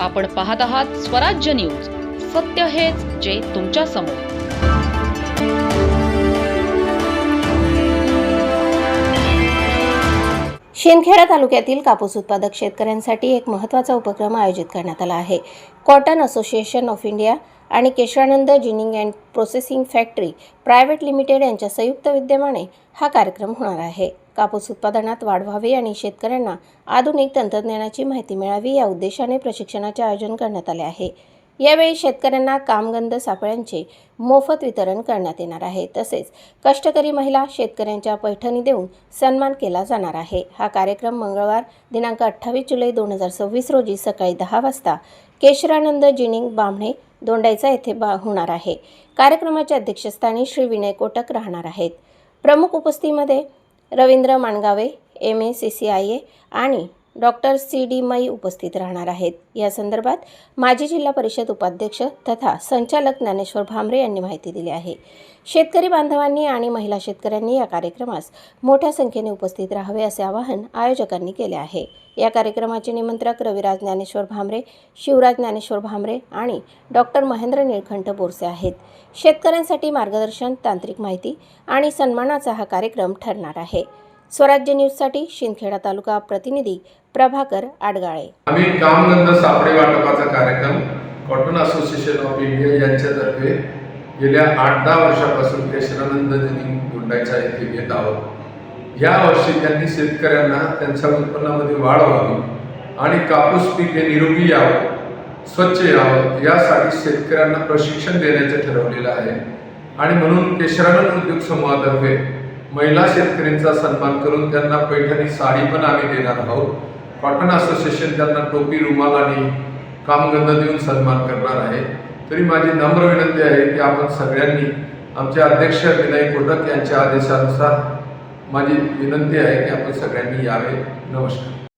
आपण पाहत आहात स्वराज्य न्यूज. सत्य हेच जे तुमच्या समोर. शिंदखेडा तालुक्यातील कापूस उत्पादक शेतकऱ्यांसाठी एक महत्त्वाचा उपक्रम आयोजित करण्यात आला आहे. कॉटन असोसिएशन ऑफ इंडिया आणि Keshavanand ginning and processing factory private limited यांच्या संयुक्त विद्यमाने हा कार्यक्रम होणार आहे. कापूस उत्पादनात वाढ व्हावी आणि शेतकऱ्यांना आधुनिक तंत्रज्ञानाची माहिती मिळावी या उद्देशाने प्रशिक्षणाचे आयोजन करण्यात आले आहे. यावेळी शेतकऱ्यांना कामगंध सापळ्यांचे मोफत वितरण करण्यात येणार आहे. तसेच कष्टकरी महिला शेतकऱ्यांच्या पैठणी देऊन सन्मान केला जाणार आहे. हा कार्यक्रम मंगळवार दिनांक 28 जुलै 2026 रोजी सकाळी 10 वाजता केशवानंद जिनिंग बामणे दोंडाईचा येथे होणार आहे. कार्यक्रमाच्या अध्यक्षस्थानी श्री विनय कोटक राहणार आहेत. प्रमुख उपस्थितीमध्ये रवींद्र माणगावे MACCIA आणि डॉक्टर CD मै उपस्थित राहणार आहेत. या संदर्भात माजी जिल्हा परिषद उपाध्यक्ष तथा संचालक ज्ञानेश्वर भामरे यांनी माहिती दिली आहे. शेतकरी बांधवांनी आणि महिला शेतकऱ्यांनी या कार्यक्रमास मोठ्या संख्येने उपस्थित राहावे असे आवाहन आयोजकांनी केले आहे. या कार्यक्रमाचे निमंत्रक रविराज ज्ञानेश्वर भामरे, शिवराज ज्ञानेश्वर भामरे आणि डॉक्टर महेंद्र निळकंठ बोरसे आहेत. शेतकऱ्यांसाठी मार्गदर्शन, तांत्रिक माहिती आणि सन्मानाचा हा कार्यक्रम ठरणार आहे. स्वराज्य न्यूजसाठी शिंदखेडा तालुका प्रतिनिधी प्रभाकर आडगाळे. आम्ही कामगंध सापळे वाटपाचा कार्यक्रम कॉटन असोसिएशन ऑफ इंडिया यांच्यातर्फे गेल्या 8-10 वर्षापासून केशवानंद जिनिंग दोंडाईचा येथे घेत आहोत. या वर्षी त्यांनी शेतकऱ्यांना त्यांच्या उत्पन्नामध्ये वाढ व्हावी आणि कापूस पीक हे निरोगी यावं, स्वच्छ यावं यासाठी शेतकऱ्यांना प्रशिक्षण देण्याचे ठरवलेलं आहे. आणि म्हणून केशवानंद उद्योग समूहातर्फे महिला शेतकऱ्यांचा सन्मान करून त्यांना पैठणी साडी पण आम्ही देणार आहोत. कॉटन असोसिएशन त्यांना टोपी, रुमाल आणि कामगंध देऊन सन्मान करणार आहे. तरी माझी नम्र विनंती आहे की आपण सगळ्यांनी आमचे अध्यक्ष विनय कोटक यांच्या आदेशानुसार माझी विनंती आहे की आपण सगळ्यांनी यावे. नमस्कार.